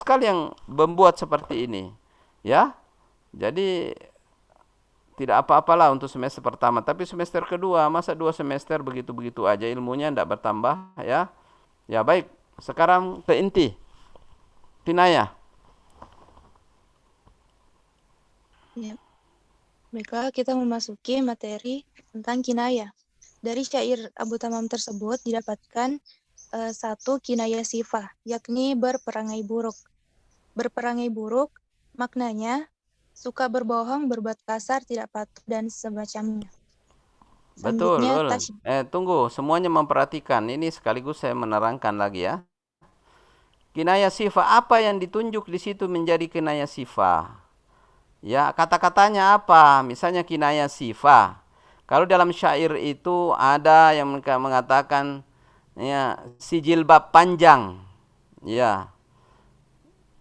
sekali yang membuat seperti ini. Ya. Jadi tidak apa-apalah untuk semester pertama, tapi semester kedua, masa 2 semester begitu-begitu aja ilmunya tidak bertambah, ya. Ya baik, sekarang ke inti, kinayah. Ya, baiklah kita memasuki materi tentang kinayah. Dari syair Abu Tamam tersebut didapatkan satu kinayah sifah, yakni berperangai buruk. Berperangai buruk maknanya suka berbohong, berbuat kasar, tidak patuh, dan semacamnya. Betul, Selanjutnya, betul. Tunggu, semuanya memperhatikan. Ini sekaligus saya menerangkan lagi ya. Kinayah sifah, apa yang ditunjuk di situ menjadi kinayah sifah? Ya, kata-katanya apa? Misalnya kinayah sifah. Kalau dalam syair itu ada yang mengatakan ya, si jilbab panjang. Ya,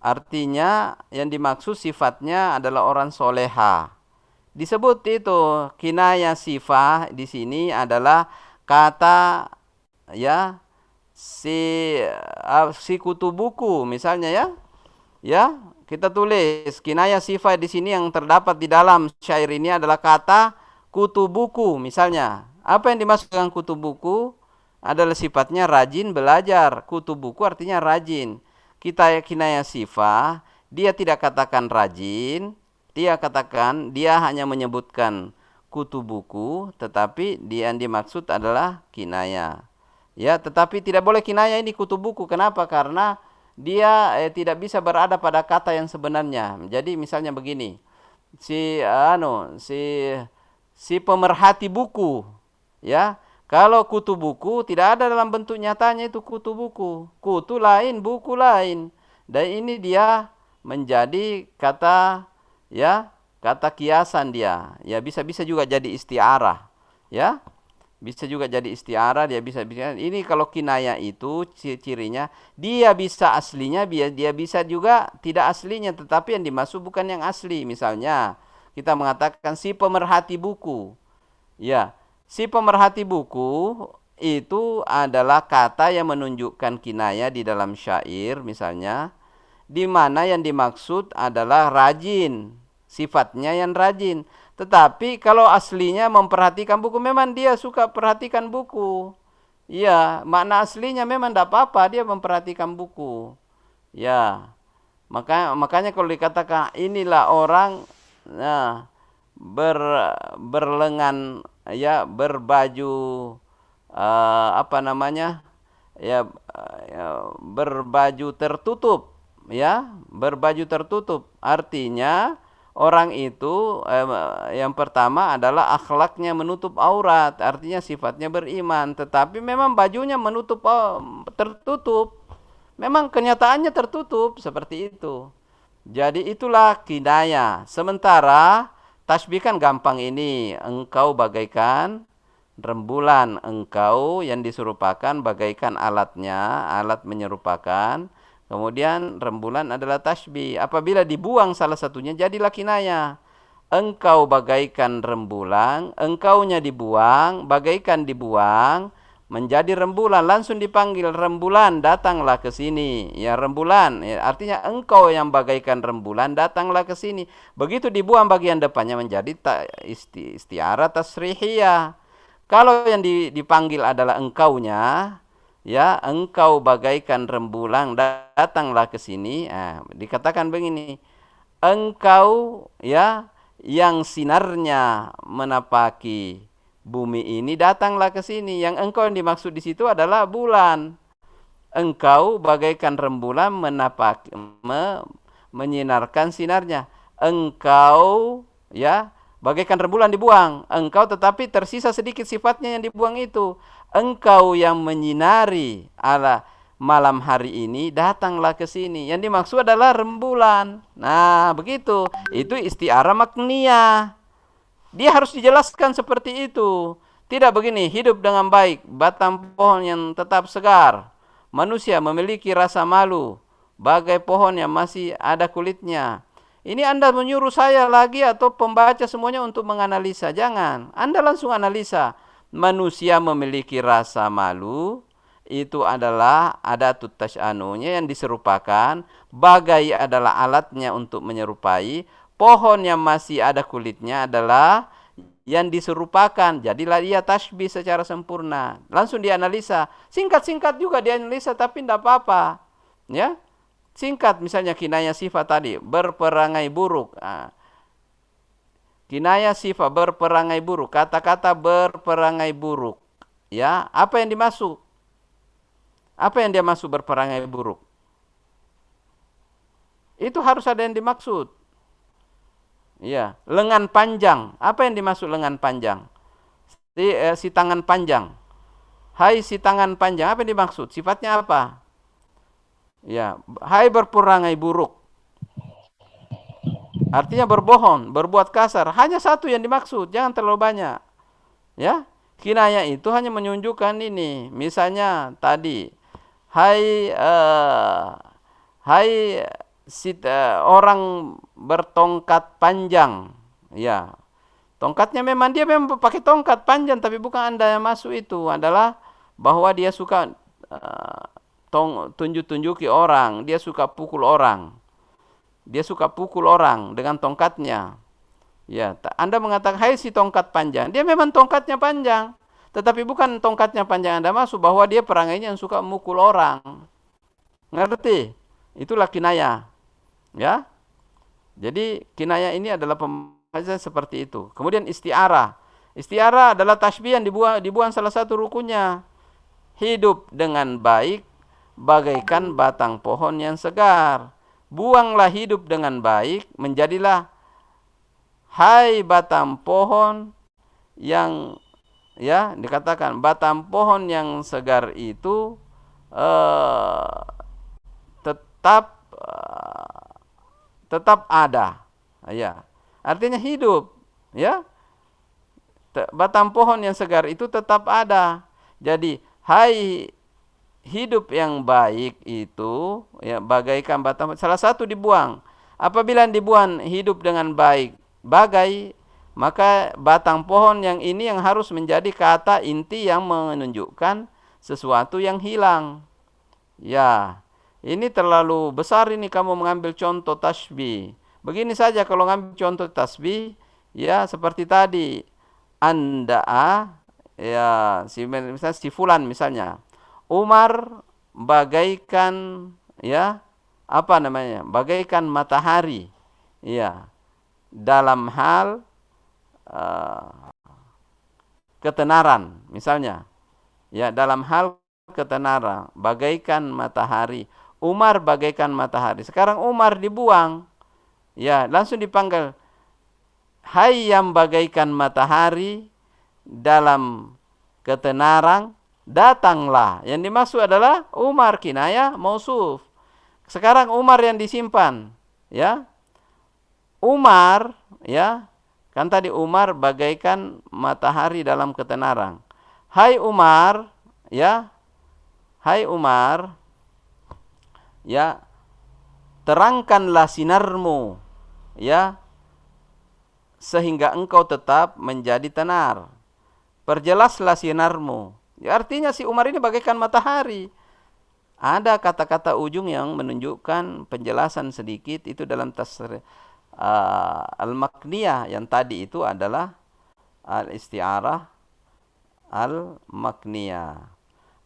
artinya yang dimaksud sifatnya adalah orang soleha. Disebut itu kinayah sifah di sini adalah kata ya si kutu buku misalnya ya. Ya, kita tulis kinayah sifah di sini yang terdapat di dalam syair ini adalah kata kutu buku misalnya. Apa yang dimaksud dengan kutu buku? Adalah sifatnya rajin belajar. Kutu buku artinya rajin. Kita kinayah sifah, dia tidak katakan rajin, dia hanya menyebutkan kutu buku, tetapi dia yang dimaksud adalah kinayah. Ya, tetapi tidak boleh kinayah ini kutu buku. Kenapa? Karena dia tidak bisa berada pada kata yang sebenarnya. Jadi misalnya begini, si si pemerhati buku, ya. Kalau kutu buku tidak ada dalam bentuk nyatanya itu kutu buku. Kutu lain, buku lain. Dan ini dia menjadi kata ya, kata kiasan dia. Ya bisa-bisa juga jadi istiarah, ya. Bisa juga jadi istiarah, dia bisa ini kalau kinayah itu cirinya dia bisa aslinya, dia bisa juga tidak aslinya, tetapi yang dimaksud bukan yang asli. Misalnya kita mengatakan si pemerhati buku. Ya, si pemerhati buku itu adalah kata yang menunjukkan kinayah di dalam syair misalnya, di mana yang dimaksud adalah rajin, sifatnya yang rajin. Tetapi kalau aslinya memperhatikan buku, memang dia suka perhatikan buku. Iya, makna aslinya memang tidak apa-apa dia memperhatikan buku. Ya, makanya kalau dikatakan inilah orang, nah, ber berlengan ya berbaju apa namanya ya, berbaju tertutup, ya berbaju tertutup artinya orang itu yang pertama adalah akhlaknya menutup aurat, artinya sifatnya beriman, tetapi memang bajunya menutup tertutup, memang kenyataannya tertutup seperti itu. Jadi itulah kinayah. Sementara tasbih kan gampang ini. Engkau bagaikan rembulan, engkau yang diserupakan bagaikan alatnya, alat menyerupakan. Kemudian rembulan adalah tasbih. Apabila dibuang salah satunya jadilah kinayah. Engkau bagaikan rembulan, engkaunya dibuang, bagaikan dibuang, menjadi rembulan, langsung dipanggil rembulan, datanglah ke sini. Ya rembulan, ya, artinya engkau yang bagaikan rembulan, datanglah ke sini. Begitu dibuang bagian depannya menjadi istiara tasrihiyah. Kalau yang dipanggil adalah engkaunya, ya engkau bagaikan rembulan, datanglah ke sini. Nah, dikatakan begini, engkau ya yang sinarnya menapaki bumi ini, datanglah ke sini. Yang engkau yang dimaksud di situ adalah bulan. Engkau bagaikan rembulan menyinarkan sinarnya. Engkau ya bagaikan rembulan dibuang. Engkau tetapi tersisa sedikit sifatnya yang dibuang itu. Engkau yang menyinari ala malam hari ini, datanglah ke sini. Yang dimaksud adalah rembulan. Nah, begitu. Itu istiarah makniyah. Dia harus dijelaskan seperti itu. Tidak begini, hidup dengan baik, batang pohon yang tetap segar. Manusia memiliki rasa malu, bagai pohon yang masih ada kulitnya. Ini Anda menyuruh saya lagi atau pembaca semuanya untuk menganalisa. Jangan, Anda langsung analisa. Manusia memiliki rasa malu, itu adalah adatut tasyanunya yang diserupakan. bagai adalah alatnya untuk menyerupai, pohon yang masih ada kulitnya adalah yang diserupakan. Jadilah ia tasbih secara sempurna. Langsung dianalisa. Singkat-singkat juga dianalisa tapi tidak apa-apa. Ya, singkat misalnya kinaya sifat tadi berperangai buruk. Kinaya sifat berperangai buruk. Kata-kata berperangai buruk. Ya, apa yang dimaksud? Apa yang dia maksud berperangai buruk? Itu harus ada yang dimaksud. Ya, lengan panjang. Apa yang dimaksud lengan panjang? Si tangan panjang. Hai si tangan panjang, apa yang dimaksud? Sifatnya apa? Ya, hai berperangai buruk. Artinya berbohong, berbuat kasar. Hanya satu yang dimaksud, jangan terlalu banyak. Ya, kinaya itu hanya menunjukkan ini. Misalnya tadi, hai hai orang bertongkat panjang. Ya, tongkatnya memang dia memang pakai tongkat panjang, tapi bukan Anda yang masuk itu. Adalah bahwa dia suka tunjuk-tunjuki orang, dia suka pukul orang. Dia suka pukul orang dengan tongkatnya. Ya, Anda mengatakan, hai si tongkat panjang. Dia memang tongkatnya panjang. Tetapi bukan tongkatnya panjang Anda masuk, bahwa dia perangainya yang suka mukul orang. Ngerti? Itulah kinaya. Ya. Jadi kinaya ini adalah pembahasan seperti itu. Kemudian istiarah. Istiarah adalah tasbih yang dibuang salah satu rukunnya. Hidup dengan baik bagaikan batang pohon yang segar. Buanglah hidup dengan baik, menjadilah hai batang pohon yang, ya, dikatakan batang pohon yang segar itu tetap tetap ada. Ya. Artinya hidup, ya. Batang pohon yang segar itu tetap ada. Jadi, hai hidup yang baik itu, ya, bagaikan batang, salah satu dibuang. Apabila dibuang hidup dengan baik bagai, maka batang pohon yang ini yang harus menjadi kata inti yang menunjukkan sesuatu yang hilang. Ya, ini terlalu besar ini kamu mengambil contoh tasbih. Begini saja kalau ngambil contoh tasbih, ya seperti tadi. Anda, ya, misalnya si fulan misalnya. Umar bagaikan, ya, apa namanya? Bagaikan matahari. Ya, dalam hal ketenaran misalnya. Ya, dalam hal ketenaran bagaikan matahari. Umar bagaikan matahari. Sekarang Umar dibuang. Ya, langsung dipanggil, hai yang bagaikan matahari dalam ketenaran, datanglah. Yang dimaksud adalah Umar, kinaya mausuf. Sekarang Umar yang disimpan, ya. Umar, ya. Kan tadi Umar bagaikan matahari dalam ketenaran. Hai Umar, ya. Hai Umar, ya, terangkanlah sinarmu, ya, sehingga engkau tetap menjadi tenar. Perjelaslah sinarmu. Ya, artinya si Umar ini bagaikan matahari. Ada kata-kata ujung yang menunjukkan penjelasan sedikit itu dalam al-makniyah yang tadi itu adalah al-isti'arah al-makniyah.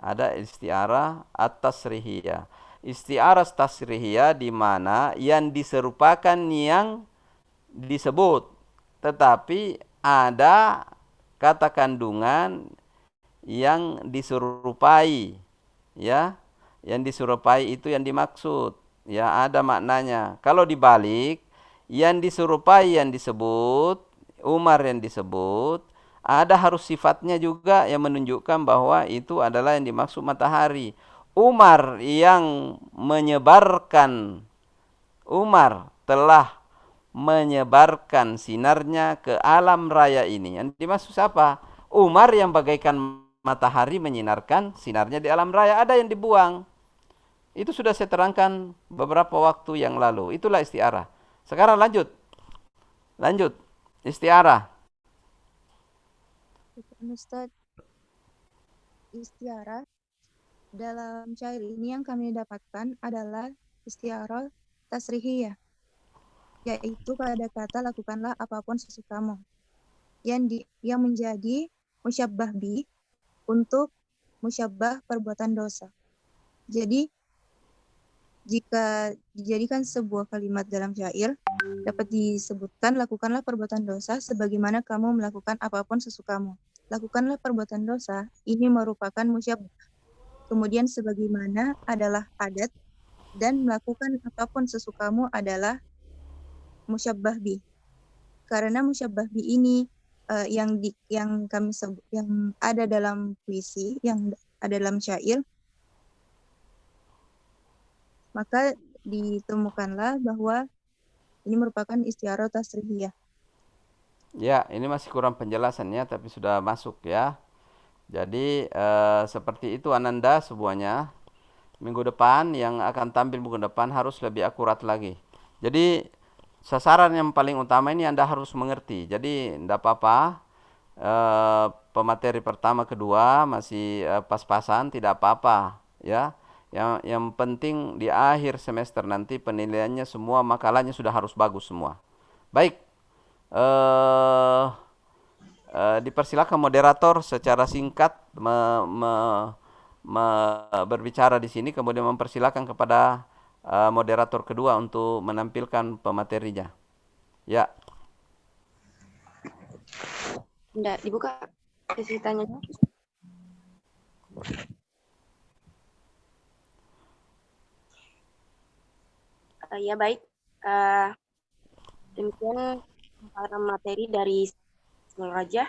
Ada isti'arah at-tasrihiyah. Isti'arah tasrihiyah di mana yang diserupakan yang disebut, tetapi ada kata kandungan yang diserupai, ya. Yang diserupai itu yang dimaksud, ya, ada maknanya. Kalau dibalik, yang diserupai yang disebut, Umar yang disebut, ada harus sifatnya juga yang menunjukkan bahwa itu adalah yang dimaksud matahari. Umar yang menyebarkan, Umar telah menyebarkan sinarnya ke alam raya ini. Yang dimaksud siapa? Umar yang bagaikan matahari menyinarkan sinarnya di alam raya. Ada yang dibuang. Itu sudah saya terangkan beberapa waktu yang lalu. Itulah istiarah. Sekarang lanjut. Lanjut. Istiarah. Ustaz, istiarah dalam syair ini yang kami dapatkan adalah istiarah tasrihiyah, yaitu pada kata lakukanlah apapun sesukamu, yang menjadi musyabbah bi untuk musyabbah perbuatan dosa. Jadi jika dijadikan sebuah kalimat dalam syair, dapat disebutkan lakukanlah perbuatan dosa sebagaimana kamu melakukan apapun sesukamu. Lakukanlah perbuatan dosa, ini merupakan musyabbah. Kemudian sebagaimana adalah adat, dan melakukan apapun sesukamu adalah musyabbah bi. Karena musyabbah bi ini yang kami sebut, yang ada dalam puisi, yang ada dalam syair, maka ditemukanlah bahwa ini merupakan istiarah tasrihiyah. Ya, ini masih kurang penjelasannya, tapi sudah masuk ya. Jadi seperti itu Ananda semuanya. Minggu depan yang akan tampil minggu depan harus lebih akurat lagi. Jadi sasaran yang paling utama ini Anda harus mengerti. Jadi tidak apa-apa. Pemateri pertama kedua masih pas-pasan, tidak apa-apa ya. Yang penting di akhir semester nanti penilaiannya semua makalahnya sudah harus bagus semua. Baik. Dipersilakan moderator secara singkat berbicara di sini, kemudian mempersilakan kepada moderator kedua untuk menampilkan pematerinya. Ya. Nggak dibuka sesi tanya. Ya baik. Demikian para materi dari Raja.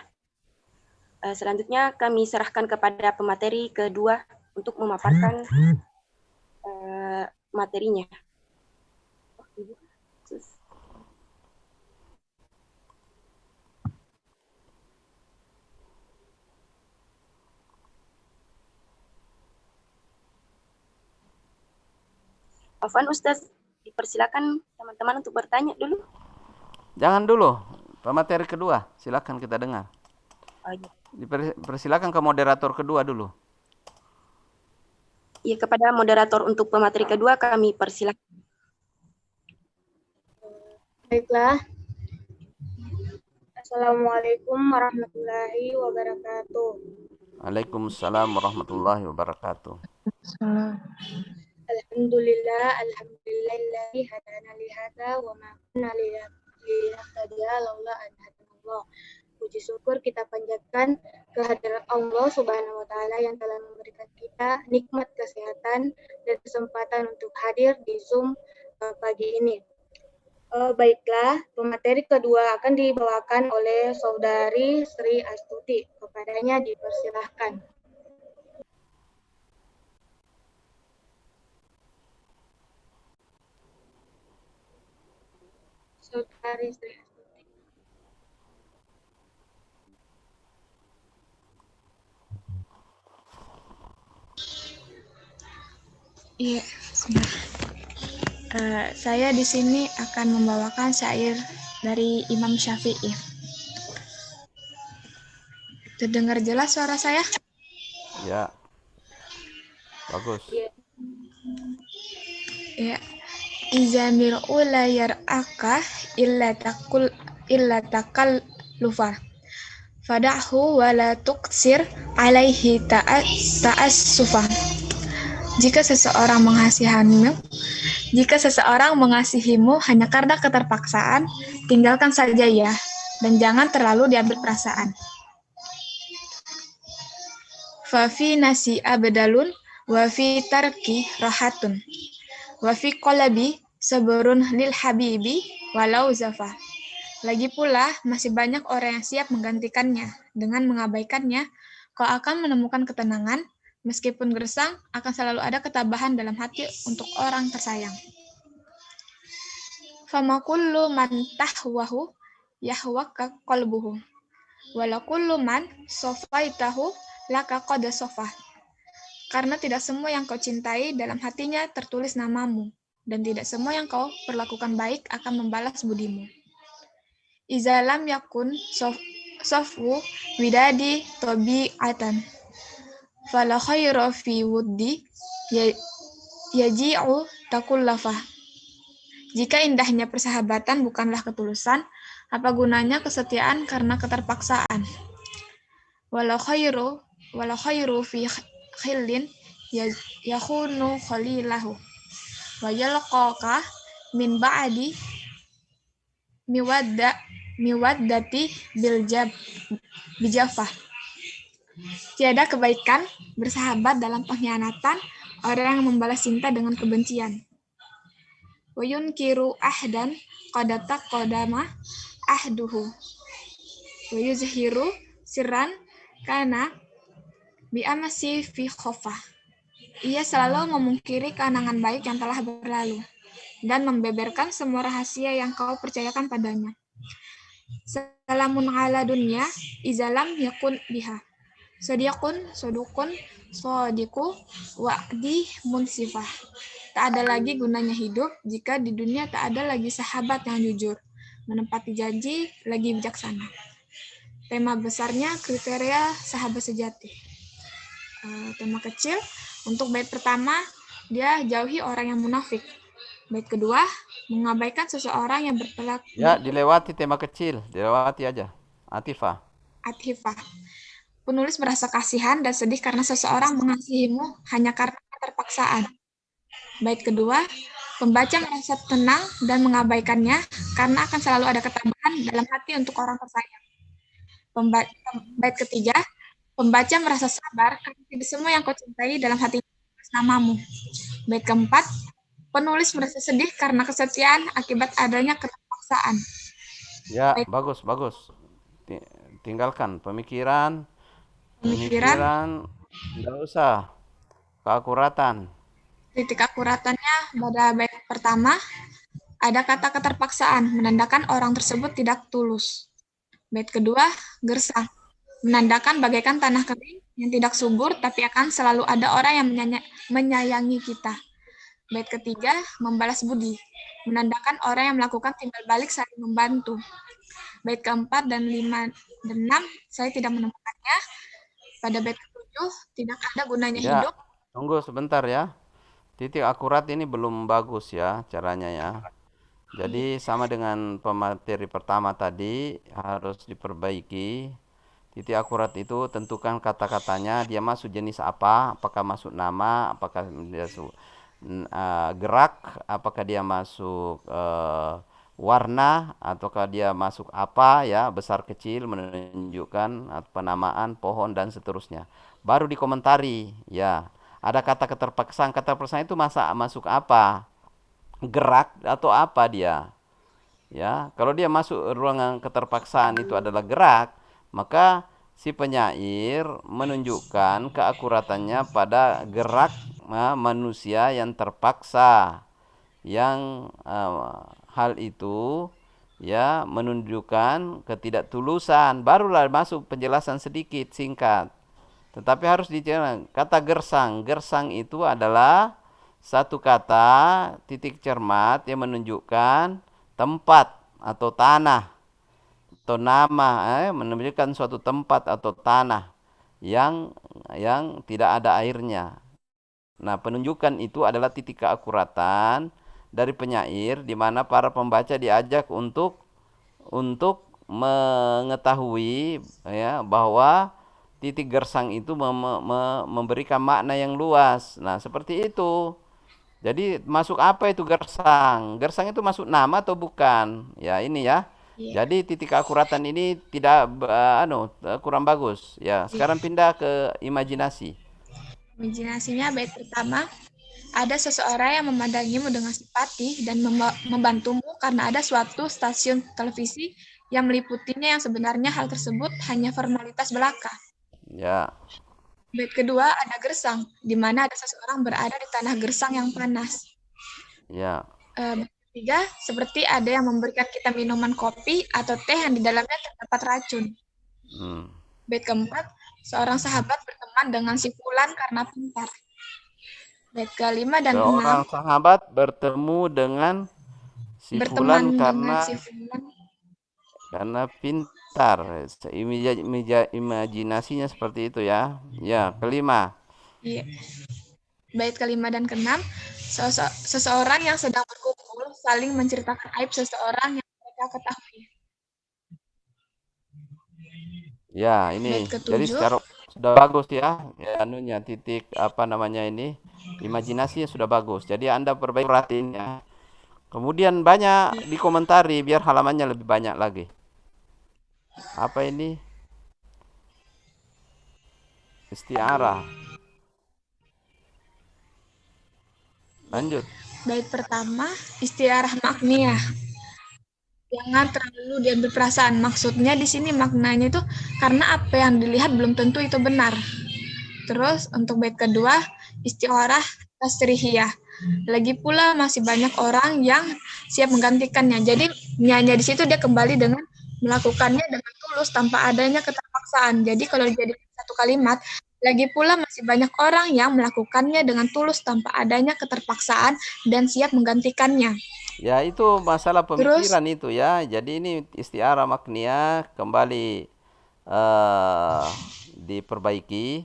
Selanjutnya kami serahkan kepada pemateri kedua untuk memaparkan materinya. Afwan Ustaz, dipersilakan teman-teman untuk bertanya dulu. Jangan dulu, pemateri kedua, silakan kita dengar. Oh, iya. Dipersilakan ke moderator kedua dulu. Iya, kepada moderator untuk pemateri kedua kami persilakan. Baiklah. Assalamualaikum warahmatullahi wabarakatuh. Waalaikumsalam warahmatullahi wabarakatuh. Alhamdulillahilladzi hadana li hadza wa ma kunna linahtadiya laula an hadanallah. Puji syukur kita panjatkan kehadirat Allah Subhanahu wa taala yang telah memberikan kita nikmat kesehatan dan kesempatan untuk hadir di Zoom pagi ini. Baiklah, pemateri kedua akan dibawakan oleh Saudari Sri Astuti. Kepadanya dipersilahkan. Saudari Sri Astuti. Iya, saya di sini akan membawakan syair dari Imam Syafi'i. Terdengar jelas suara saya? Ya. Bagus. Ya. Iza mir'u la yar'aka illa takal lufar. Fada'hu wa la tuqsir alaihi ta'assufah. Jika seseorang mengasihimu hanya karena keterpaksaan, tinggalkan saja ya, dan jangan terlalu diambil perasaan. Fa fi nasi abdalun wa fi tarki rahatun. Wa fi qalabi sabrun lil habibi walau zafa. Lagi pula, masih banyak orang yang siap menggantikannya. Dengan mengabaikannya, kau akan menemukan ketenangan, meskipun gersang, akan selalu ada ketabahan dalam hati untuk orang tersayang. Fama kullu man tahwahu yahwaka qalbuhu. Wala kullu man sofaitahu laka qad sofah. Karena tidak semua yang kau cintai dalam hatinya tertulis namamu, dan tidak semua yang kau perlakukan baik akan membalas budimu. Iza lam yakun sofwu widadi tabi'atan, fala khayra fi wuddi yaji'u takullafah. Jika indahnya persahabatan bukanlah ketulusan, apa gunanya kesetiaan karena keterpaksaan? Walau khairu fi khillin yakhunu khalilahu wa yalqaka min ba'di miwaddati bijafah. Tiada kebaikan bersahabat dalam pengkhianatan orang yang membalas cinta dengan kebencian. Wa yunkiru ahdan qadata qadama ahduhu wa yuzhiru sirran kana bi amasi fi khofah. Ia selalu memungkiri kenangan baik yang telah berlalu dan membeberkan semua rahasia yang kau percayakan padanya. Salamun ala dunya izalam yakun biha. Sodukun, sodiku, wa'di munsifah. Tak ada lagi gunanya hidup jika di dunia tak ada lagi sahabat yang jujur, menepati janji, lagi bijaksana. Tema besarnya kriteria sahabat sejati. Tema kecil, untuk bait pertama, dia jauhi orang yang munafik. Bait kedua, mengabaikan seseorang yang berperilaku. Ya, dilewati tema kecil, dilewati aja. Atifah. Penulis merasa kasihan dan sedih karena seseorang mengasihimu hanya karena keterpaksaan. Bait kedua, pembaca merasa tenang dan mengabaikannya karena akan selalu ada ketambahan dalam hati untuk orang tersayang. Bait ketiga, pembaca merasa sabar karena tidak semua yang kau cintai dalam hati namamu. Bait keempat, penulis merasa sedih karena kesetiaan akibat adanya keterpaksaan. Ya, bagus. Tinggalkan pemikiran, tidak usah. Keakuratan. Titik akuratannya pada bait pertama, ada kata keterpaksaan, menandakan orang tersebut tidak tulus. Bait kedua, gersang, menandakan bagaikan tanah kering yang tidak subur, tapi akan selalu ada orang yang menyayangi kita. Bait ketiga, membalas budi, menandakan orang yang melakukan timbal balik saling membantu. Bait keempat dan 5 dan 6, saya tidak menemukannya. Pada bait ke-7, tidak ada gunanya hidup. Tunggu sebentar ya. Titik akurat ini belum bagus ya caranya ya. Jadi sama dengan pemateri pertama tadi harus diperbaiki. Titik akurat itu tentukan kata-katanya, dia masuk jenis apa, apakah masuk nama, apakah dia masuk gerak, apakah dia masuk warna, ataukah dia masuk apa ya, besar kecil menunjukkan penamaan pohon dan seterusnya. Baru dikomentari ya. Ada kata keterpaksaan itu masuk apa? Gerak atau apa dia? Ya, kalau dia masuk ruangan keterpaksaan itu adalah gerak, maka si penyair menunjukkan keakuratannya pada gerak manusia yang terpaksa, yang hal itu ya menunjukkan ketidaktulusan. Barulah masuk penjelasan sedikit singkat. Tetapi harus dijelaskan kata gersang. Gersang itu adalah satu kata titik cermat yang menunjukkan tempat atau tanah atau nama, menunjukkan suatu tempat atau tanah yang tidak ada airnya. Nah, penunjukan itu adalah titik keakuratan dari penyair di mana para pembaca diajak untuk mengetahui ya bahwa titik gersang itu memberikan makna yang luas. Nah, seperti itu. Jadi masuk apa itu gersang? Gersang itu masuk nama atau bukan? Ya, ini ya. Jadi titik keakuratan ini tidak kurang bagus. Ya, sekarang pindah ke imajinasi. Imajinasinya bait pertama, ada seseorang yang memandangimu dengan simpati dan membantumu karena ada suatu stasiun televisi yang meliputinya yang sebenarnya hal tersebut hanya formalitas belaka. Ya. Bait kedua ada gersang, di mana ada seseorang berada di tanah gersang yang panas. Ya. Bait ketiga, seperti ada yang memberikan kita minuman kopi atau teh yang di dalamnya terdapat racun. Bait keempat, seorang sahabat berteman dengan si fulan karena pintar. Bait kelima dan seorang 6. Sahabat bertemu dengan si fulan karena pintar. Imajinasinya seperti itu ya. Ya, kelima. Iya. Bait kelima dan keenam, seseorang yang sedang berkumpul saling menceritakan aib seseorang yang mereka ketahui. Ya, Bait ini. Jadi ketujuh, secara sudah bagus ya. Ya, anunya titik apa namanya ini? Imajinasinya sudah bagus. Jadi Anda perbaiki perhatiin ya. Kemudian banyak dikomentari biar halamannya lebih banyak lagi. Apa ini? Istiarah. Lanjut. bait pertama, istiarah makniyah. Jangan terlalu diambil perasaan. Maksudnya di sini maknanya itu karena apa yang dilihat belum tentu itu benar. Terus untuk bait kedua, istiarah tasrihiyah. Lagi pula masih banyak orang yang siap menggantikannya. Jadi nyanyi di situ dia kembali dengan melakukannya dengan tulus tanpa adanya keterpaksaan. Jadi kalau jadi satu kalimat, lagi pula masih banyak orang yang melakukannya dengan tulus tanpa adanya keterpaksaan dan siap menggantikannya. Ya, itu masalah Terus pemikiran itu ya. Jadi ini istiarah makniyah kembali diperbaiki.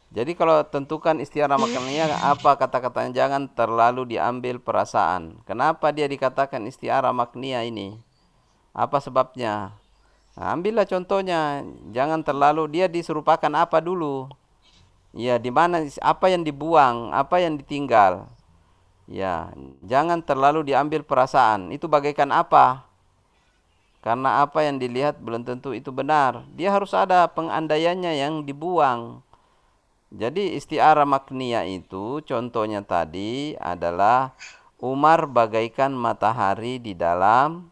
Jadi kalau tentukan istiarah makniyah apa kata-katanya, jangan terlalu diambil perasaan. Kenapa dia dikatakan istiarah makniyah ini? Apa sebabnya? Nah, ambillah contohnya, jangan terlalu dia diserupakan apa dulu. Ya, di mana apa yang dibuang, apa yang ditinggal. Ya, jangan terlalu diambil perasaan. Itu bagaikan apa? Karena apa yang dilihat belum tentu itu benar. Dia harus ada pengandaiannya yang dibuang. Jadi istiarah makniyah itu contohnya tadi adalah Umar bagaikan matahari di dalam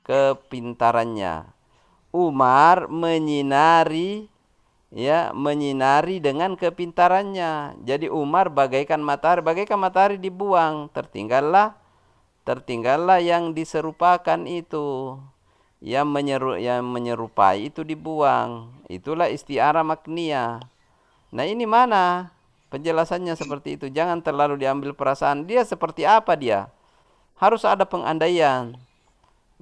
kepintarannya. Umar menyinari dengan kepintarannya. Jadi Umar bagaikan matahari dibuang, tertinggallah yang diserupakan itu. Yang menyerupai itu dibuang. Itulah istiarah makniyah. Nah, ini mana penjelasannya seperti itu. Jangan terlalu diambil perasaan dia seperti apa dia. Harus ada pengandaian.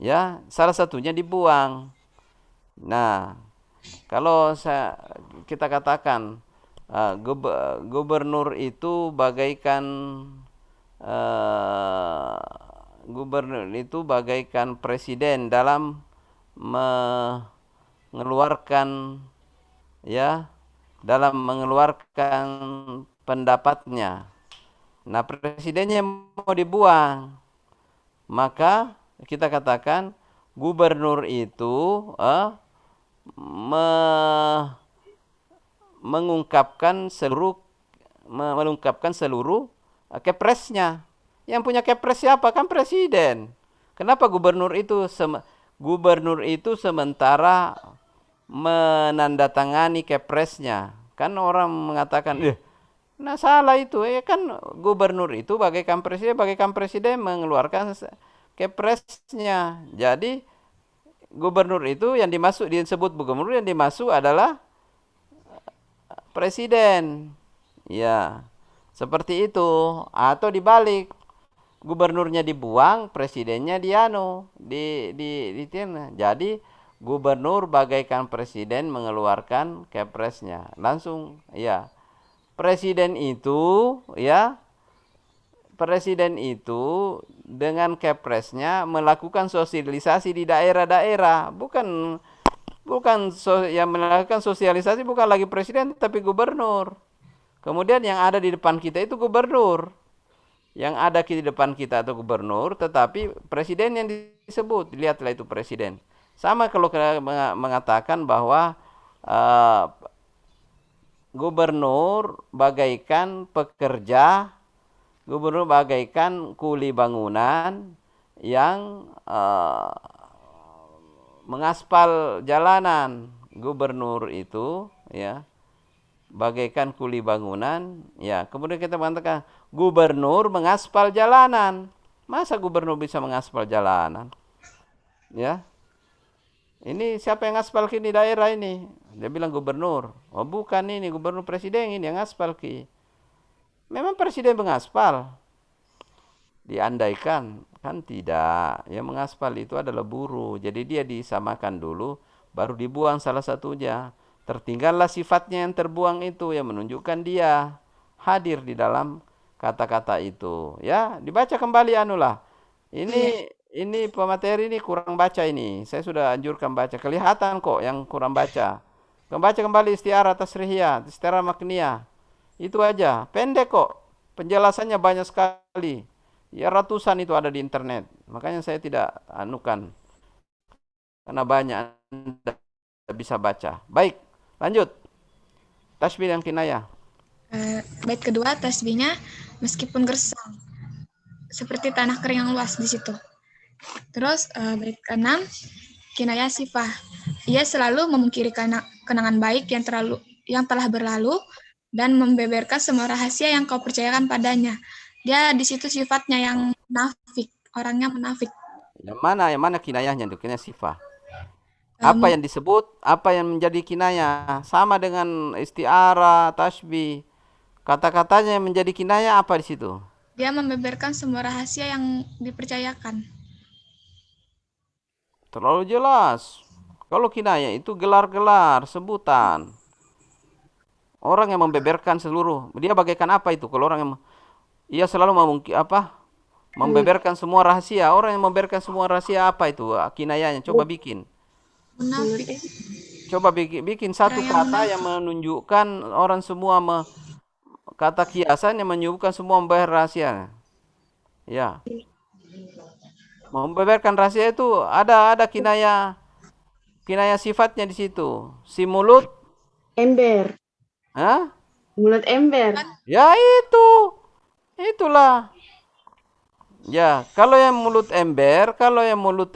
Ya, salah satunya dibuang. Nah, kalau kita katakan gubernur itu bagaikan presiden dalam mengeluarkan pendapatnya. Nah, presidennya mau dibuang, maka kita katakan gubernur itu mengungkapkan seluruh kepresnya. Yang punya kepres siapa? Kan presiden. Kenapa gubernur itu sementara menandatangani kepresnya? Kan orang mengatakan, nah salah itu. Kan gubernur itu bagaikan presiden mengeluarkan kepresnya. Jadi gubernur itu yang disebut gubernur yang dimaksud adalah presiden. Ya, seperti itu. Atau dibalik, gubernurnya dibuang, presidennya jadi gubernur bagaikan presiden mengeluarkan kepresnya. Langsung ya. Presiden itu dengan kepresnya melakukan sosialisasi di daerah-daerah. Yang melakukan sosialisasi bukan lagi presiden tapi gubernur. Kemudian yang ada di depan kita itu gubernur. Yang ada di depan kita itu gubernur, tetapi presiden yang disebut. Lihatlah itu presiden. Sama kalau kita mengatakan bahwa gubernur bagaikan pekerja, gubernur bagaikan kuli bangunan yang mengaspal jalanan. Gubernur itu bagaikan kuli bangunan. Ya, kemudian kita mengatakan gubernur mengaspal jalanan. Masa gubernur bisa mengaspal jalanan? Ya. Ini siapa yang aspal di daerah ini? Dia bilang gubernur. Oh, bukan, ini gubernur presiden ini yang aspal ki. Memang presiden mengaspal. Diandaikan kan tidak. Yang mengaspal itu adalah buruh. Jadi dia disamakan dulu baru dibuang salah satunya. tertinggallah sifatnya yang terbuang itu, yang menunjukkan dia hadir di dalam kata-kata itu. Ya, dibaca kembali anulah. Ini pemateri ini kurang baca ini. Saya sudah anjurkan baca. Kelihatan kok yang kurang baca. Baca kembali istiarah tasrihiyah, istiarah makniyah. Itu aja. Pendek kok. Penjelasannya banyak sekali. Ya ratusan itu ada di internet. Makanya saya tidak anukan. Karena banyak Anda bisa baca. Baik, lanjut. Tasbih yang kinayah. Bait kedua, tasbihnya meskipun gersang, seperti tanah kering yang luas di situ. Terus bait keenam, kinayah sifah. Ia selalu memungkiri kenangan baik yang telah berlalu dan membeberkan semua rahasia yang kau percayakan padanya. Dia di situ sifatnya yang munafik, orangnya munafik. Yang mana kinayahnya itu? Kinayah sifah. Apa yang disebut, apa yang menjadi kinayah? Sama dengan istiarah, tasbih. Kata-katanya yang menjadi kinayah apa di situ? Dia membeberkan semua rahasia yang dipercayakan. Terlalu jelas. Kalau kinayah itu gelar-gelar, sebutan. Orang yang membeberkan seluruh, dia bagaikan apa itu? Kalau orang yang ia selalu membeberkan semua rahasia. Orang yang membeberkan semua rahasia apa itu? Kinayahnya coba bikin. Munafik. Coba bikin satu kata yang menunjukkan orang semua kata kiasan yang menunjukkan semua membayar rahasia. Ya. Membeberkan rahasia itu ada kinayah sifatnya di situ. Si mulut Ember. Hah? Mulut ember. Ya itulah. Ya, kalau yang mulut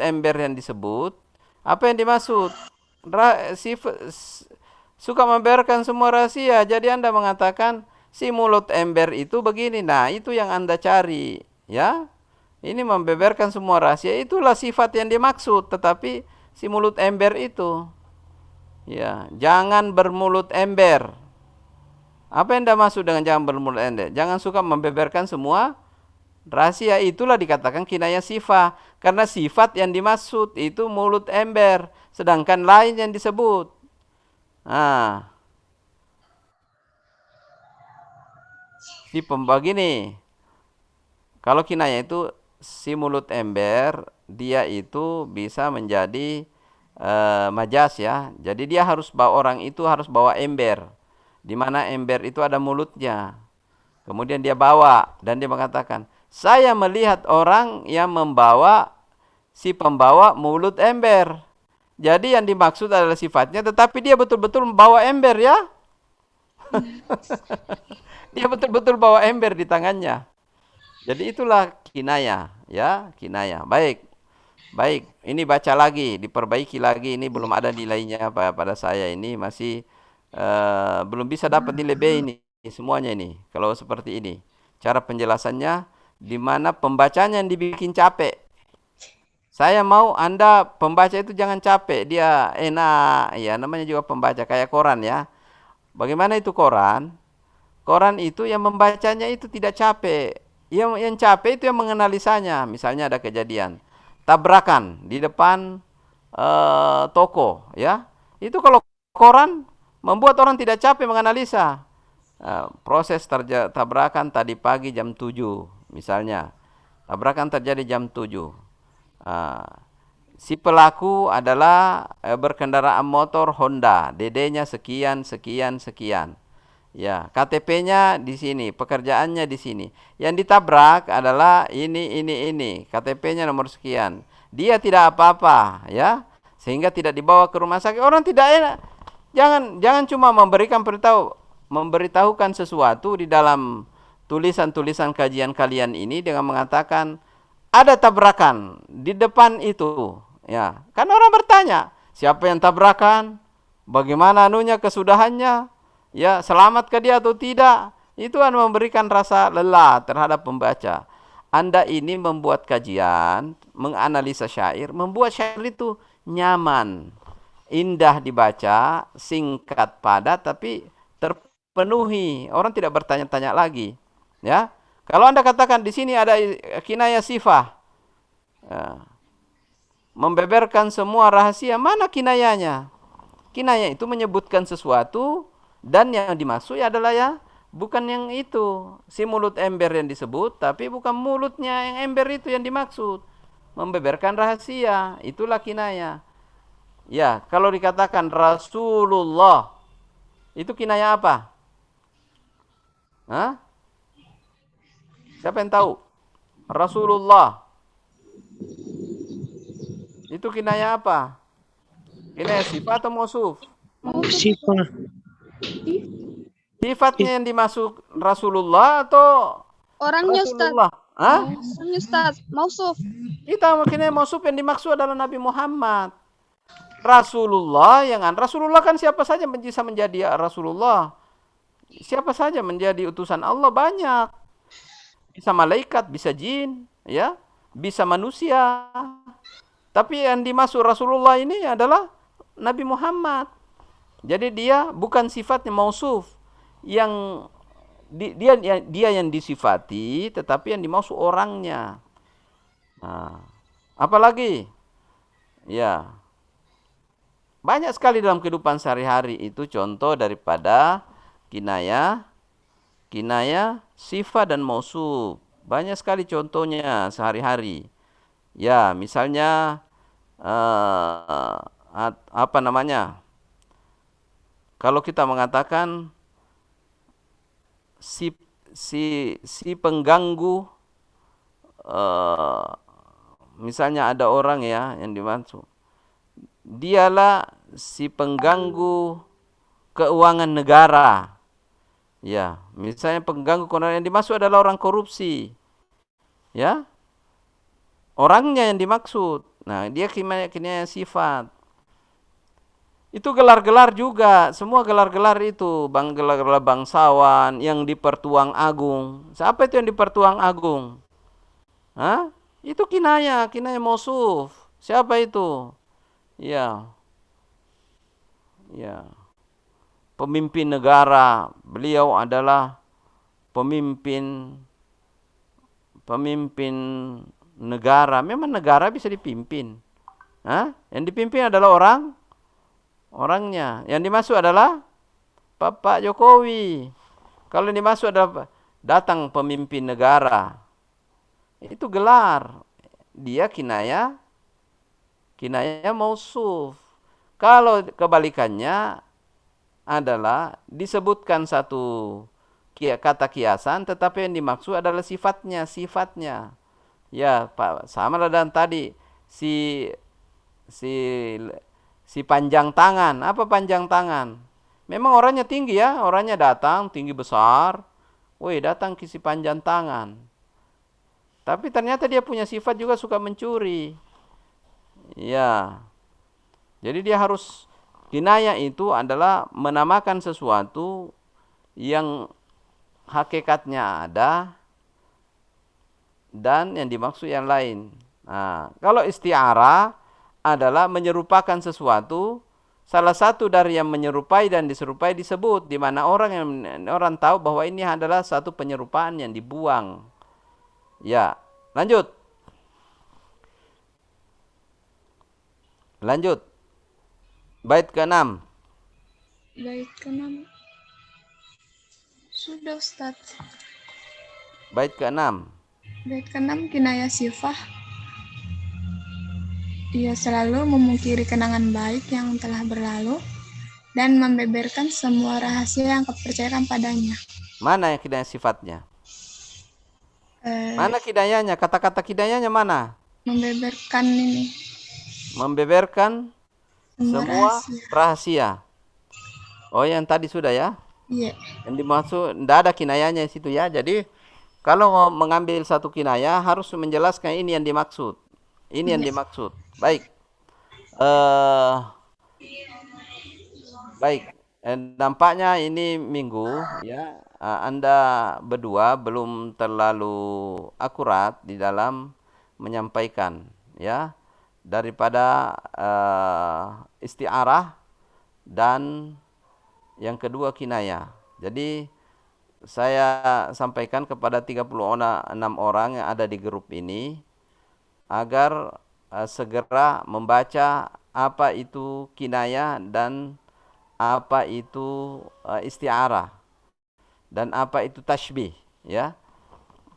ember yang disebut, apa yang dimaksud? Suka membeberkan semua rahasia. Jadi Anda mengatakan si mulut ember itu begini. Nah, itu yang Anda cari, ya. Ini membeberkan semua rahasia, itulah sifat yang dimaksud. Tetapi si mulut ember itu, ya, jangan bermulut ember. Apa yang Anda maksud dengan jangan bermulut ember? Jangan suka membeberkan semua rahasia, itulah dikatakan kinayah sifat. Karena sifat yang dimaksud itu mulut ember, sedangkan lain yang disebut. Nah, si pembagi nih, kalau kinayah itu si mulut ember, dia itu bisa menjadi majas ya. Jadi dia orang itu harus bawa ember, di mana ember itu ada mulutnya. Kemudian dia bawa dan dia mengatakan, saya melihat orang yang membawa si pembawa mulut ember. Jadi yang dimaksud adalah sifatnya, tetapi dia betul-betul membawa ember ya. Dia betul-betul bawa ember di tangannya. Jadi itulah kinayah, ya, kinayah. Baik. Ini baca lagi, diperbaiki lagi. Ini belum ada nilainya pada saya ini masih belum bisa dapat nilai B ini semuanya ini. Kalau seperti ini, cara penjelasannya di mana pembacanya yang dibikin capek. Saya mau Anda pembaca itu jangan capek, dia enak, ya namanya juga pembaca kayak koran ya. Bagaimana itu koran? Koran itu yang membacanya itu tidak capek. Yang capek itu yang menganalisanya. Misalnya ada kejadian tabrakan di depan toko, ya. Itu kalau koran membuat orang tidak capek menganalisa. Proses tabrakan tadi pagi jam 7, misalnya. Tabrakan terjadi jam 7. Si pelaku adalah berkendaraan motor Honda, DD-nya sekian. Ya, KTP-nya di sini, pekerjaannya di sini. Yang ditabrak adalah ini. KTP-nya nomor sekian. Dia tidak apa-apa, ya. Sehingga tidak dibawa ke rumah sakit. Orang tidak enak. Jangan cuma memberitahukan sesuatu di dalam tulisan-tulisan kajian kalian ini dengan mengatakan ada tabrakan di depan itu, ya. Kan orang bertanya, siapa yang tabrakan? Bagaimana kesudahannya? Ya, selamatkah dia atau tidak? Itu memberikan rasa lelah terhadap pembaca. Anda ini membuat kajian, menganalisa syair, membuat syair itu nyaman, indah dibaca, singkat, padat, tapi terpenuhi. Orang tidak bertanya-tanya lagi. Ya, kalau Anda katakan di sini ada kinayah sifah, ya, membeberkan semua rahasia, mana kinayahnya? Kinayah itu menyebutkan sesuatu dan yang dimaksud adalah ya bukan yang itu. Si mulut ember yang disebut, tapi bukan mulutnya yang ember itu yang dimaksud. Membeberkan rahasia, itulah kinayah. Ya, kalau dikatakan Rasulullah, itu kinayah apa? Hah? Siapa yang tahu? Rasulullah. Itu kinayah apa? Kinayah sifat atau mausuf? Sifat. Sifatnya yang dimaksud Rasulullah atau Orangnya Ustaz. Rasulullah? Hah? Orangnya Ustaz. Mausuf. Kita kinayah mausuf yang dimaksud adalah Nabi Muhammad. Rasulullah Rasulullah kan siapa saja bisa menjadi Rasulullah. Siapa saja menjadi utusan Allah banyak. Bisa malaikat, bisa jin, ya, bisa manusia. Tapi yang dimaksud Rasulullah ini adalah Nabi Muhammad. Jadi dia bukan sifatnya mausuf, yang dia yang disifati, tetapi yang dimaksud orangnya. Nah, apalagi, ya, banyak sekali dalam kehidupan sehari-hari itu contoh daripada kinayah sifat dan mausuf. Banyak sekali contohnya sehari-hari. Ya, misalnya apa namanya? Kalau kita mengatakan si pengganggu, misalnya ada orang ya yang dimaksud, dialah si pengganggu keuangan negara. Ya, misalnya pengganggu keuangan yang dimaksud adalah orang korupsi. Ya, orangnya yang dimaksud. Nah, dia kinayah sifat. Itu gelar-gelar juga, semua gelar-gelar itu, gelar-gelar bangsawan yang di Pertuang Agung. Siapa itu yang di Pertuang Agung? Hah? Itu kinayah mausuf. Siapa itu? Ya. Pemimpin negara. Beliau adalah pemimpin negara. Memang negara bisa dipimpin. Hah? Yang dipimpin adalah orangnya. Yang dimaksud adalah Pak Jokowi. Kalau yang dimaksud adalah datang pemimpin negara, itu gelar. Dia kinayah mausuf. Kalau kebalikannya adalah disebutkan satu kata kiasan, tetapi yang dimaksud adalah sifatnya. Ya, Pak, sama lah dan tadi si panjang tangan. Apa panjang tangan? Memang orangnya tinggi ya, orangnya datang tinggi besar. Woi, datang ke si panjang tangan. Tapi ternyata dia punya sifat juga suka mencuri. Ya. Jadi dia harus, kinayah itu adalah menamakan sesuatu yang hakikatnya ada dan yang dimaksud yang lain. Nah, kalau isti'arah adalah menyerupakan sesuatu, salah satu dari yang menyerupai dan diserupai disebut, di mana orang tahu bahwa ini adalah satu penyerupaan yang dibuang. Ya, lanjut. Bait ke-6. Bait ke-6. Sudah, Ustaz. Bait ke-6. Bait ke-6 kinayah sifah. Ia selalu memungkiri kenangan baik yang telah berlalu dan membeberkan semua rahasia yang kepercayaan padanya. Mana yang kinayah sifatnya? Mana kinayahnya? Kata-kata kinayahnya mana? Membeberkan ini. Membeberkan semua rahasia. Oh, yang tadi sudah ya? Iya. Yang dimaksud, tidak ada kinayahnya di situ ya. Jadi, kalau mau mengambil satu kinayah, harus menjelaskan ini yang dimaksud. Ini yang dimaksud. Baik. Baik. Nampaknya ini minggu ya. Anda berdua belum terlalu akurat di dalam menyampaikan ya, daripada isti'arah dan yang kedua kinayah. Jadi saya sampaikan kepada 36 orang yang ada di grup ini agar segera membaca apa itu kinayah dan apa itu isti'arah dan apa itu tasbih, ya.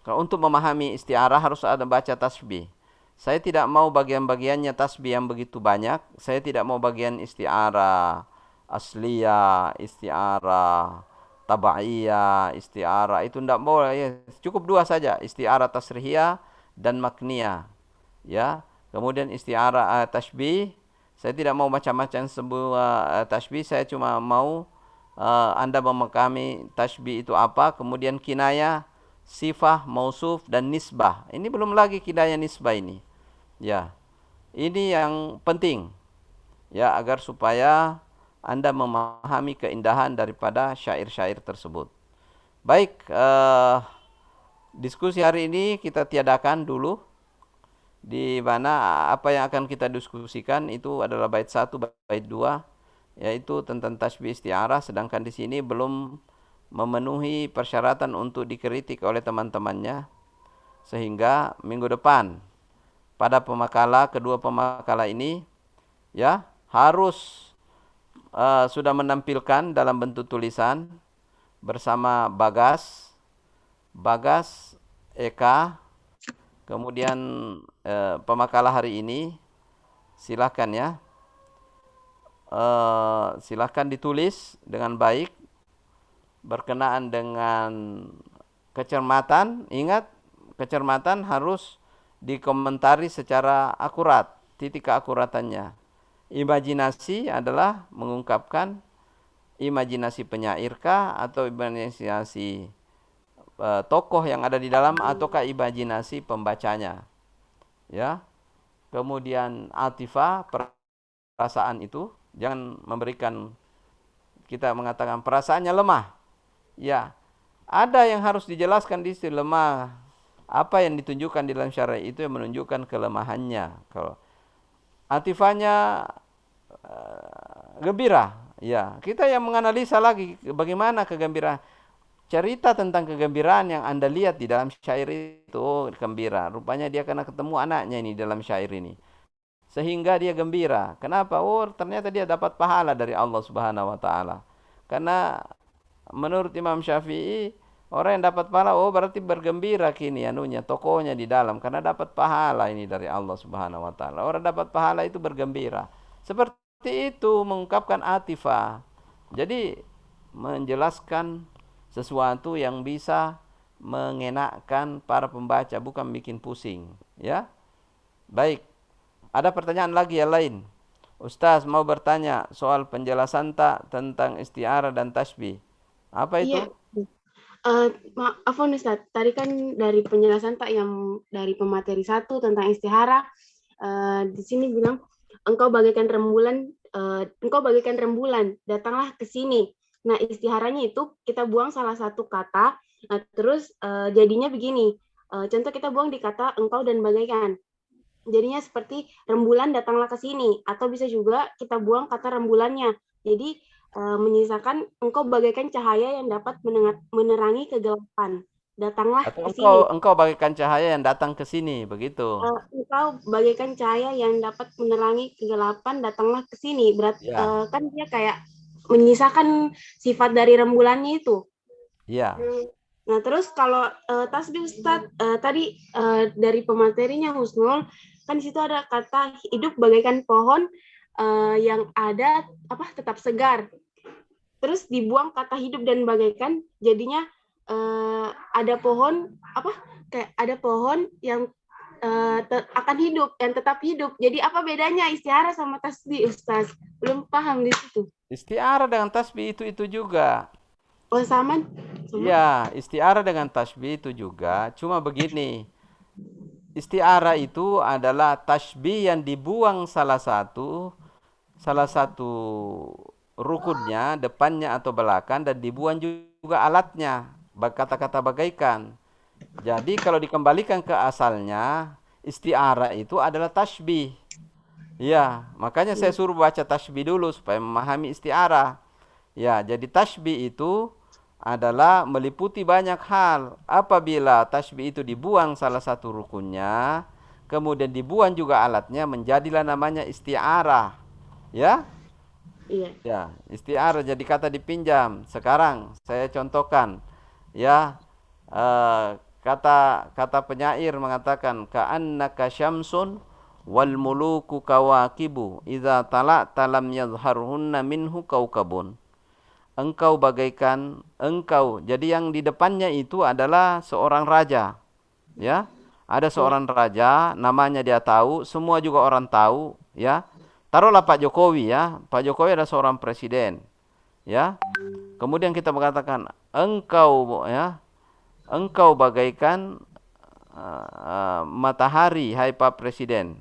Kalau untuk memahami isti'arah harus ada baca tasbih. Saya tidak mau bagian-bagiannya tasbih yang begitu banyak. Saya tidak mau bagian isti'arah asliyah, isti'arah tabaiyah, isti'arah itu tidak boleh, ya. Cukup dua saja, isti'arah tasrihiyah dan makniyah, ya. Kemudian isti'arah tasbih, saya tidak mau macam-macam sebuah tasbih, saya cuma mau Anda memahami tasbih itu apa, kemudian kinayah, sifah, mausuf dan nisbah. Ini belum lagi kinayah nisbah ini. Ya. Ini yang penting. Ya, agar supaya Anda memahami keindahan daripada syair-syair tersebut. Baik, diskusi hari ini kita tiadakan dulu. Di mana apa yang akan kita diskusikan itu adalah bait 1, bait 2, yaitu tentang tasbih isti'arah, sedangkan di sini belum memenuhi persyaratan untuk dikritik oleh teman-temannya, sehingga minggu depan pada kedua pemakalah ini, ya, harus sudah menampilkan dalam bentuk tulisan bersama Bagas, Eka. Kemudian pemakalah hari ini silahkan, ya, silahkan ditulis dengan baik berkenaan dengan kecermatan. Ingat, kecermatan harus dikomentari secara akurat, titik keakuratannya. Imajinasi adalah mengungkapkan imajinasi penyairkah atau imajinasi tokoh yang ada di dalam ataukah imajinasi pembacanya, ya. Kemudian atifah, perasaan itu jangan memberikan, kita mengatakan perasaannya lemah, ya. Ada yang harus dijelaskan di situ, lemah. Apa yang ditunjukkan di dalam syariat itu yang menunjukkan kelemahannya. Kalau atifahnya gembira, ya, kita yang menganalisa lagi bagaimana kegembiraan. Cerita tentang kegembiraan yang Anda lihat di dalam syair itu gembira. Rupanya dia kena ketemu anaknya ini dalam syair ini, sehingga dia gembira. Kenapa? Oh, ternyata dia dapat pahala dari Allah Subhanahu wa taala. Karena menurut Imam Syafi'i, orang yang dapat pahala, oh berarti bergembira kini anunya, tokohnya di dalam, karena dapat pahala ini dari Allah Subhanahu wa taala. Orang dapat pahala itu bergembira. Seperti itu mengungkapkan atifah. Jadi menjelaskan sesuatu yang bisa mengenakkan para pembaca, bukan bikin pusing, ya. Baik. Ada pertanyaan lagi yang lain? Ustaz mau bertanya soal penjelasan tak tentang isti'arah dan tasbih. Apa itu? Iya. Maaf Ustaz, tadi kan dari penjelasan tak yang dari pemateri 1 tentang istihara, di sini bilang engkau bagaikan rembulan, datanglah ke sini. Nah, istiharanya itu kita buang salah satu kata, terus jadinya begini. Contoh kita buang di kata engkau dan bagaikan. Jadinya seperti rembulan datanglah ke sini, atau bisa juga kita buang kata rembulannya. Jadi menyisakan engkau bagaikan cahaya yang dapat menerangi kegelapan. Datanglah Atau ke sini. engkau bagaikan cahaya yang datang ke sini, begitu. Engkau bagaikan cahaya yang dapat menerangi kegelapan, datanglah ke sini. Berarti Ya. kan dia kayak menyisakan sifat dari rembulannya itu. Iya. Nah, terus kalau tasbih Ustaz, tadi dari pematerinya Husnul, kan di situ ada kata hidup bagaikan pohon yang ada tetap segar. Terus dibuang kata hidup dan bagaikan, jadinya ada pohon kayak ada pohon yang akan hidup, yang tetap hidup. Jadi apa bedanya istiarah sama tasbih Ustaz? Belum paham di situ. Isti'arah dengan tasbih itu juga. Oh, sama? Iya, isti'arah dengan tasbih itu juga. Cuma begini, isti'arah itu adalah tasbih yang dibuang salah satu rukunnya, depannya atau belakang, dan dibuang juga alatnya, kata-kata bagaikan. Jadi kalau dikembalikan ke asalnya, isti'arah itu adalah tasbih. Ya, makanya saya suruh baca tasbih dulu supaya memahami isti'arah. Ya, jadi tasbih itu adalah meliputi banyak hal. Apabila tasbih itu dibuang salah satu rukunnya, kemudian dibuang juga alatnya, menjadilah namanya isti'arah. Ya. Iya. Ya, isti'arah jadi kata dipinjam. Sekarang saya contohkan, ya, kata penyair mengatakan ka'annaka syamsun wal muluku kawakibu idza tala'ta lam yadhharhunna minhu kaukabun. Engkau bagaikan engkau. Jadi yang di depannya itu adalah seorang raja. Ya. Ada seorang raja, namanya dia tahu, semua juga orang tahu, ya. Taruhlah Pak Jokowi, ya. Pak Jokowi adalah seorang presiden, ya. Kemudian kita mengatakan engkau, ya, engkau bagaikan matahari, hai Pak Presiden.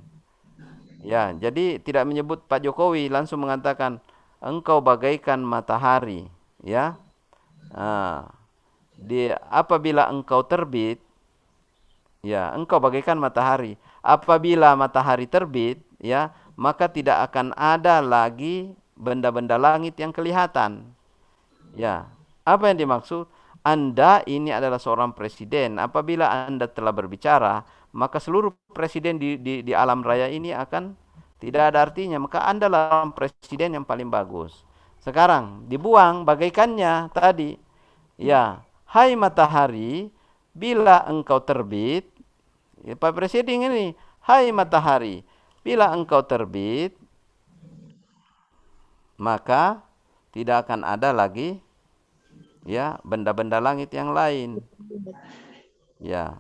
Ya, jadi tidak menyebut Pak Jokowi, langsung mengatakan engkau bagaikan matahari, ya. Apabila engkau terbit, ya, engkau bagaikan matahari. Apabila matahari terbit, ya, maka tidak akan ada lagi benda-benda langit yang kelihatan. Ya, apa yang dimaksud? Anda ini adalah seorang presiden. Apabila Anda telah berbicara, maka seluruh presiden di alam raya ini akan tidak ada artinya. Maka Anda adalah presiden yang paling bagus. Sekarang dibuang bagaikannya tadi. Ya, hai matahari, bila engkau terbit, ya, Pak Presiden ini, hai matahari, bila engkau terbit, maka tidak akan ada lagi, ya, benda-benda langit yang lain. Ya.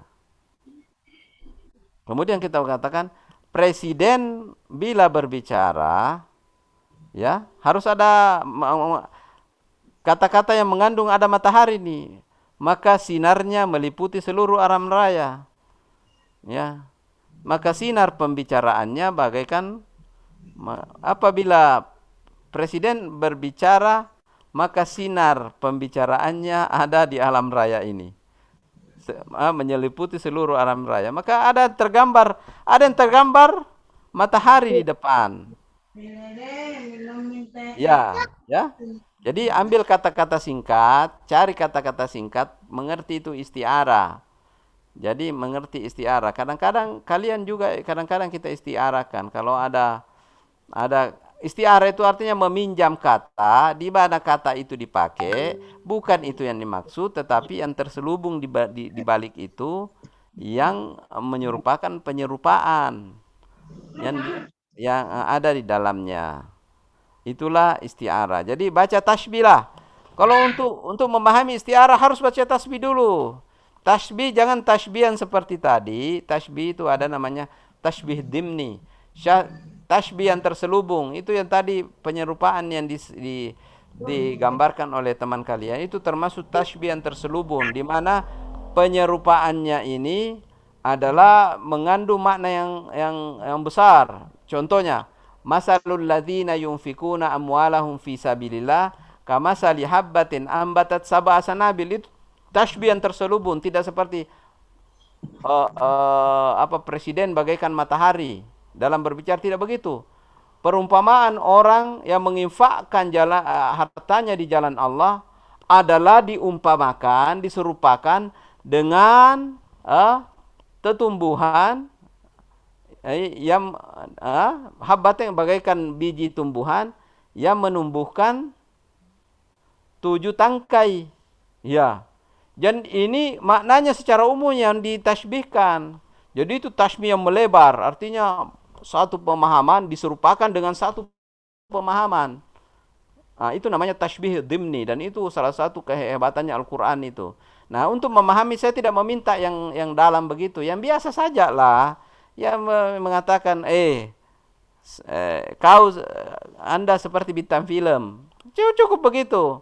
Kemudian kita katakan presiden bila berbicara, ya, harus ada kata-kata yang mengandung ada matahari nih. Maka sinarnya meliputi seluruh alam raya. Ya. Maka sinar pembicaraannya bagaikan apabila presiden berbicara, maka sinar pembicaraannya ada di alam raya ini. Menyeliputi seluruh alam raya. Maka ada yang tergambar matahari di depan. Ya, ya. Jadi ambil kata-kata singkat, cari kata-kata singkat, mengerti itu isti'arah. Jadi mengerti isti'arah. Kadang-kadang kalian juga, kadang-kadang kita isti'arahkan. Kalau ada isti'arah itu artinya meminjam kata, di mana kata itu dipakai, bukan itu yang dimaksud, tetapi yang terselubung di balik itu yang menyerupakan penyerupaan yang ada di dalamnya. Itulah isti'arah. Jadi baca tasbih lah. Kalau untuk memahami isti'arah harus baca tasbih dulu. Tasbih jangan tasbih yang seperti tadi. Tasbih itu ada namanya tasbih dimni. Tasbih yang terselubung. Itu yang tadi penyerupaan yang digambarkan oleh teman kalian. Itu termasuk tasbih yang terselubung. Di mana penyerupaannya ini adalah mengandung makna yang besar. Contohnya, masalul ladzina yunfikuna amwalahum fi sabilillah kamasali habbatin ambatat sab'a sanabil. Itu tasbih yang terselubung, tidak seperti presiden bagaikan matahari dalam berbicara, tidak begitu. Perumpamaan orang yang menginfakkan hartanya di jalan Allah adalah diumpamakan, diserupakan dengan tumbuhan yang habbatnya bagaikan biji tumbuhan yang menumbuhkan 7 tangkai. Ya. Dan ini maknanya secara umum yang ditasbihkan. Jadi itu tasbih yang melebar, artinya satu pemahaman diserupakan dengan satu pemahaman. Nah, itu namanya tasbih dimni, dan itu salah satu kehebatannya Al-Qur'an itu. Nah, untuk memahami saya tidak meminta yang dalam begitu, yang biasa saja lah. Yang mengatakan Anda seperti bintang film. Cukup begitu.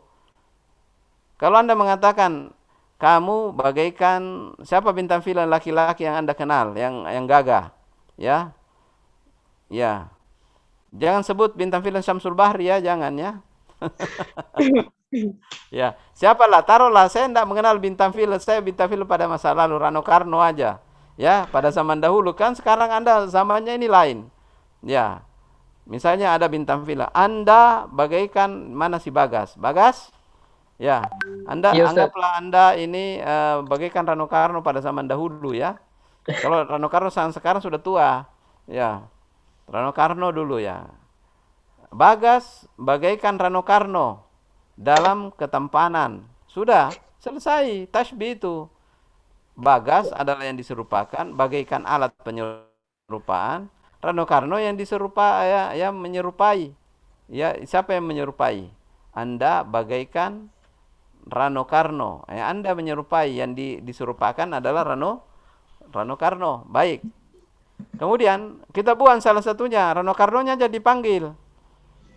Kalau Anda mengatakan kamu bagaikan siapa bintang film laki-laki yang Anda kenal, yang gagah, ya. Ya. Jangan sebut bintang film Syamsul Bahri, ya, jangan, ya. Ya, siapalah, taruhlah saya tidak mengenal bintang film, saya bintang film pada masa lalu Rano Karno aja. Ya, pada zaman dahulu kan, sekarang Anda zamannya ini lain. Ya. Misalnya ada bintang film, Anda bagaikan mana si Bagas? Bagas? Ya. Anda Iya, Ustaz. anggaplah Anda ini bagaikan Rano Karno pada zaman dahulu, ya. Kalau Rano Karno sekarang sudah tua. Ya. Rano Karno dulu, ya. Bagas bagaikan Rano Karno dalam ketampanan. Sudah selesai tasbih itu. Bagas adalah yang diserupakan bagaikan alat penyerupaan. Rano Karno yang yang menyerupai. Ya, siapa yang menyerupai? Anda bagaikan Rano Karno. Anda menyerupai, yang diserupakan adalah Rano Karno. Baik. Kemudian kita buang salah satunya, Rano Karnonya jadi dipanggil.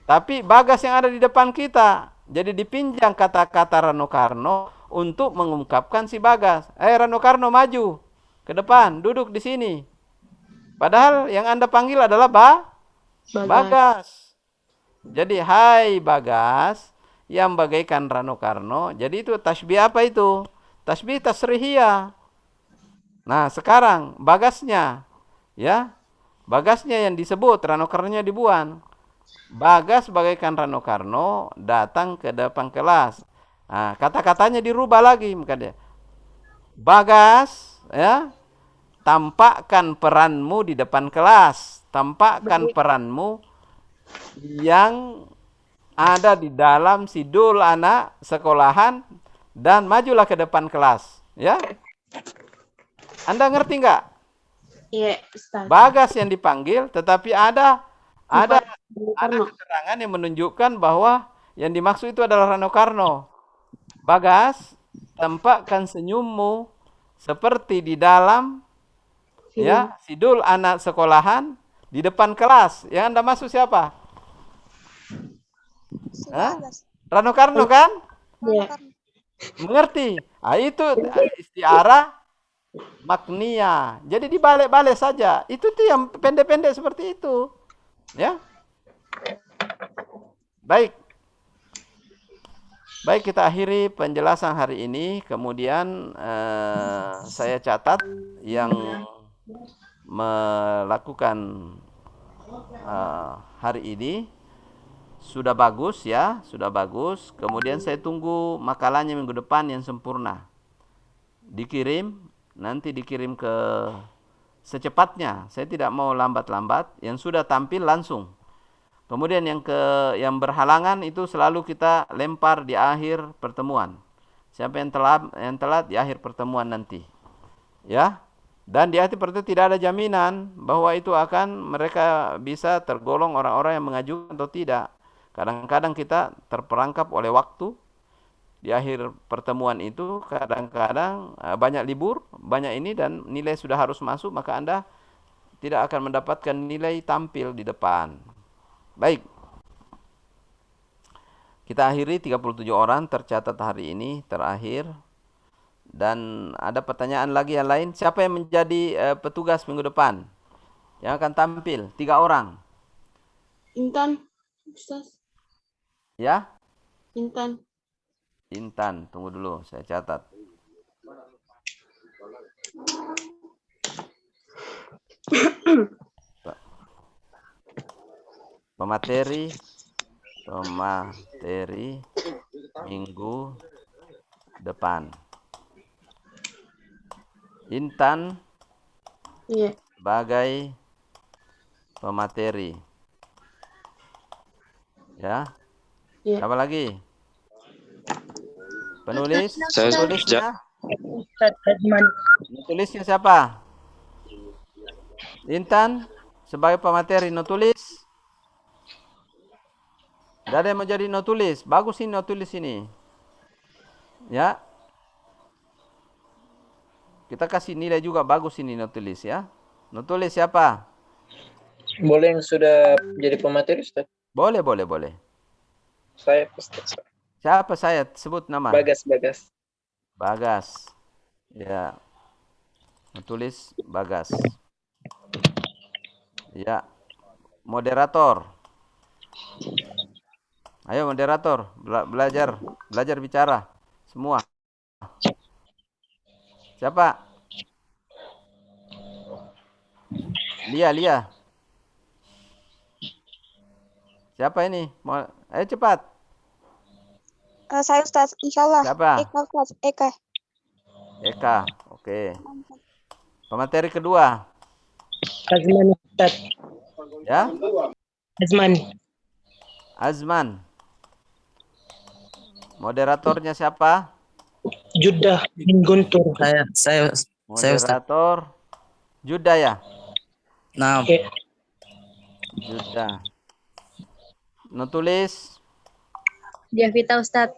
Tapi Bagas yang ada di depan kita, jadi dipinjam kata-kata Rano Karno untuk mengungkapkan si Bagas. Rano Karno maju ke depan, duduk di sini. Padahal yang Anda panggil adalah Bagas. Jadi hai Bagas yang bagaikan Rano Karno. Jadi itu tasbih apa itu? Tasbih tasrihiyah. Nah, sekarang Bagasnya, ya, Bagasnya yang disebut, Rano Karnonya dibuang. Bagas bagaikan Rano Karno datang ke depan kelas. Nah, kata-katanya dirubah lagi, maka dia Bagas, ya, tampakkan peranmu di depan kelas, tampakkan peranmu yang ada di dalam sidul anak sekolahan dan majulah ke depan kelas, ya. Anda ngerti nggak? Iya, Ustaz. Bagas yang dipanggil, tetapi ada keterangan yang menunjukkan bahwa yang dimaksud itu adalah Rano Karno. Bagas, tampakkan senyummu seperti di dalam ya sidul anak sekolahan di depan kelas. Yang Anda maksud siapa? Rano Karno kan? Iya. Mengerti? Itu istiarah maknia. Jadi dibalik-balik saja. Itu tuh yang pendek-pendek seperti itu. Ya. Baik. Baik, kita akhiri penjelasan hari ini. Kemudian saya catat yang melakukan hari ini sudah bagus ya, sudah bagus. Kemudian saya tunggu makalahnya minggu depan yang sempurna. Dikirim, nanti dikirim ke secepatnya. Saya tidak mau lambat-lambat. Yang sudah tampil langsung. Kemudian yang berhalangan itu selalu kita lempar di akhir pertemuan. Siapa yang telat di akhir pertemuan nanti. Ya. Dan di akhir pertemuan tidak ada jaminan bahwa itu akan mereka bisa tergolong orang-orang yang mengajukan atau tidak. Kadang-kadang kita terperangkap oleh waktu. Di akhir pertemuan itu kadang-kadang banyak libur, banyak ini dan nilai sudah harus masuk, maka Anda tidak akan mendapatkan nilai tampil di depan. Baik. Kita akhiri 37 orang tercatat hari ini terakhir. Dan ada pertanyaan lagi yang lain. Siapa yang menjadi petugas minggu depan? Yang akan tampil 3 orang. Intan, Ustaz. Ya? Intan. Intan, tunggu dulu, saya catat. Pemateri minggu depan. Intan sebagai pemateri. Ya. Siapa lagi? Penulis? Penulisnya? Penulisnya siapa? Intan sebagai pemateri notulis. Tidak ada yang mau jadi notulis. Bagus ini notulis ini. Ya. Kita kasih nilai juga bagus ini notulis ya. Notulis siapa? Boleh yang sudah jadi pemateri, Ustaz? Boleh. Saya, Ustaz. Siapa saya? Sebut nama. Bagas. Ya. Tulis Bagas. Ya. Moderator. Ayo moderator, belajar bicara semua. Siapa? Lia. Siapa ini? Ayo cepat. Saya Ustaz, insyaallah. Siapa? Eka. Oke. Pemateri kedua. Azman, Ustaz. Ya? Azman. Azman. Moderatornya siapa? Judah bin Guntur. Saya Ustaz. Moderator Judah ya? Nah, Oke. Judah. Nutulis Javita Ustadz.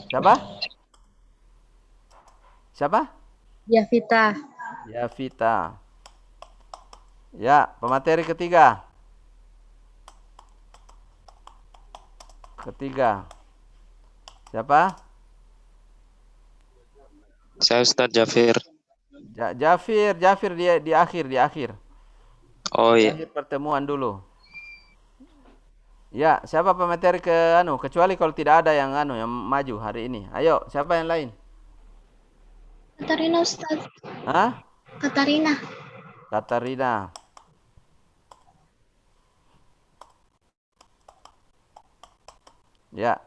siapa? Siapa? Javita. Yavita. Ya, pemateri ketiga. Siapa? Saya Ustadz Jafir. Jafir di akhir. Oh Di iya. akhir pertemuan dulu. Ya, siapa pemateri kecuali kalau tidak ada yang yang maju hari ini. Ayo, siapa yang lain? Katarina Ustadz. Hah? Katarina. Katarina. Ya.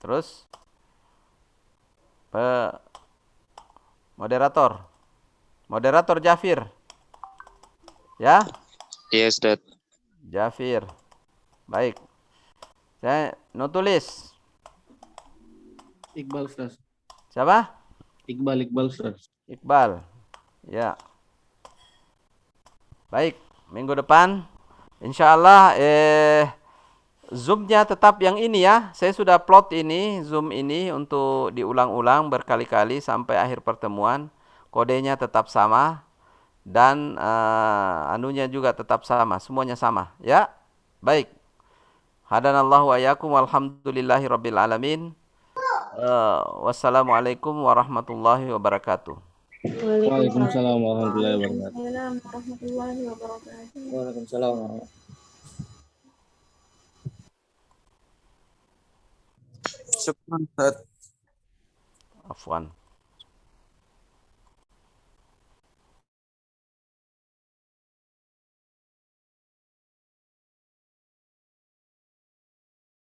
Terus moderator. Moderator Jafir. Ya? Iya Ustadz. Jafir. Baik. Saya nutulis. Iqbal Ustaz. Siapa? Iqbal Ustaz. Iqbal. Ya. Baik, minggu depan insyaallah Zoom-nya tetap yang ini ya. Saya sudah plot ini, Zoom ini untuk diulang-ulang berkali-kali sampai akhir pertemuan. Kodenya tetap sama dan anunya juga tetap sama, semuanya sama ya. Baik. Hadanallahu wa iyyakum walhamdulillahi rabbil alamin. Wassalamualaikum warahmatullahi wabarakatuh. Waalaikumsalam warahmatullahi wabarakatuh. Waalaikumsalam. syukran Ustaz. Afwan.